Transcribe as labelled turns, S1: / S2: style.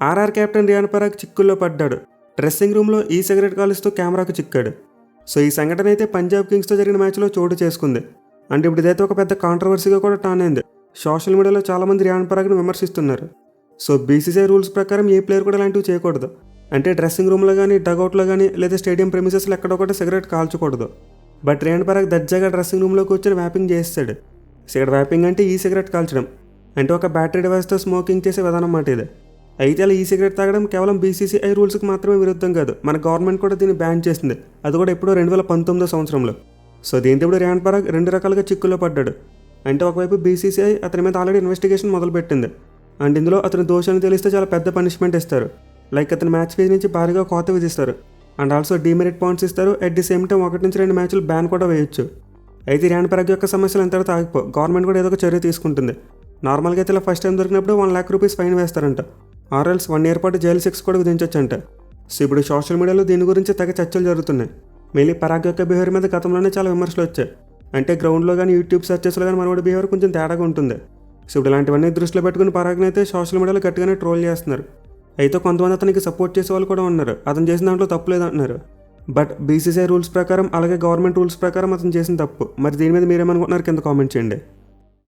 S1: RR captain rayon Parag చిక్కుల్లో పడ్డాడు. Dressing రూమ్లో ఈ సిగరెట్ కాలుస్తూ కెమెరాకు చిక్కాడు. సో ఈ సంఘటన అయితే పంజాబ్ కింగ్స్తో జరిగిన మ్యాచ్లో చోటు చేసుకుంది. అంటే ఇప్పుడు ఇదైతే ఒక పెద్ద కాంట్రవర్సీగా కూడా టర్న్ అయింది. సోషల్ మీడియాలో చాలామంది రియాన్ పరాగ్ని విమర్శిస్తున్నారు. సో బీసీసీఐ రూల్స్ ప్రకారం ఏ ప్లేయర్ కూడా ఇలాంటివి చేయకూడదు. అంటే డ్రెస్సింగ్ రూమ్లో కానీ, డగౌట్లో కానీ, లేదా స్టేడియం ప్రెమిసెస్లో ఎక్కడో ఒకటి సిగరెట్ కాల్చకూడదు. బట్ రియాన్ పరాగ్ దర్జాగా డ్రెస్సింగ్ రూమ్లో కూర్చొని వ్యాపింగ్ చేస్తాడు. సిగరెట్ వ్యాపింగ్ అంటే ఈ సిగరెట్ కాల్చడం, అంటే ఒక బ్యాటరీ డివైస్తో స్మోకింగ్ చేసే విధానం మాట ఇది. అయితే అలా ఈ సిగరెట్ తాగడం కేవలం బీసీసీఐ రూల్స్కి మాత్రమే విరుద్ధం కాదు, మన గవర్నమెంట్ కూడా దీన్ని బ్యాన్ చేసింది. అది కూడా ఎప్పుడో 2019 సంవత్సరంలో. సో దీంతో ఇప్పుడు రియాన్ పరాగ్ 2 రకాలుగా చిక్కుల్లో పడ్డాడు. అంటే ఒకవైపు బీసీసీఐ అతని మీద ఆల్రెడీ ఇన్వెస్టిగేషన్ మొదలుపెట్టింది. అండ్ ఇందులో అతని దోషాన్ని తెలిస్తే చాలా పెద్ద పనిష్మెంట్ ఇస్తారు. లైక్ అతని మ్యాచ్ ఫీజు నుంచి భారీగా కోత విధిస్తారు. అండ్ ఆల్సో డీమెరిట్ పాయింట్స్ ఇస్తారు. అట్ ది సేమ్ టైం 1 నుంచి 2 మ్యాచ్లు బ్యాన్ కూడా వేయొచ్చు. అయితే రియాన్ పరాగ్ యొక్క సమస్యలు ఎంతవరకు ఆగిపో గవర్నమెంట్ కూడా ఏదో ఒక చర్య తీసుకుంటుంది. నార్మల్గా అయితే ఇలా ఫస్ట్ టైం దొరికినప్పుడు 1 lakh రూపీస్ ఫైన్ వేస్తారంట. ఆర్ఎల్స్ 1 year పాటు జైలు శిక్ష కూడా విధించొచ్చంట. సో ఇప్పుడు సోషల్ మీడియాలో దీని గురించి తెగ చర్చలు జరుగుతున్నాయి. మెయిన్లీ పరాగ్ యొక్క బిహేవియర్ మీద గతంలోనే చాలా విమర్శలు వచ్చాయి. అంటే గ్రౌండ్లో కానీ, యూట్యూబ్ సెర్చెస్లో కానీ మనోడి బిహేవియర్ కొంచెం తేడాగా ఉంటుంది. సో ఇప్పుడు ఇలాంటివన్నీ దృష్టిలో పెట్టుకుని పరాగ్ని అయితే సోషల్ మీడియాలో గట్టిగానే ట్రోల్ చేస్తున్నారు. అయితే కొంతమంది అతనికి సపోర్ట్ చేసే వాళ్ళు కూడా ఉన్నారు. అతను చేసిన దాంట్లో తప్పు లేదంటున్నారు. బట్ బీసీసీఐ రూల్స్ ప్రకారం, అలాగే గవర్నమెంట్ రూల్స్ ప్రకారం అతను చేసిన తప్పు. మరి దీని మీద మీరేమనుకుంటున్నారు కింద కామెంట్ చేయండి.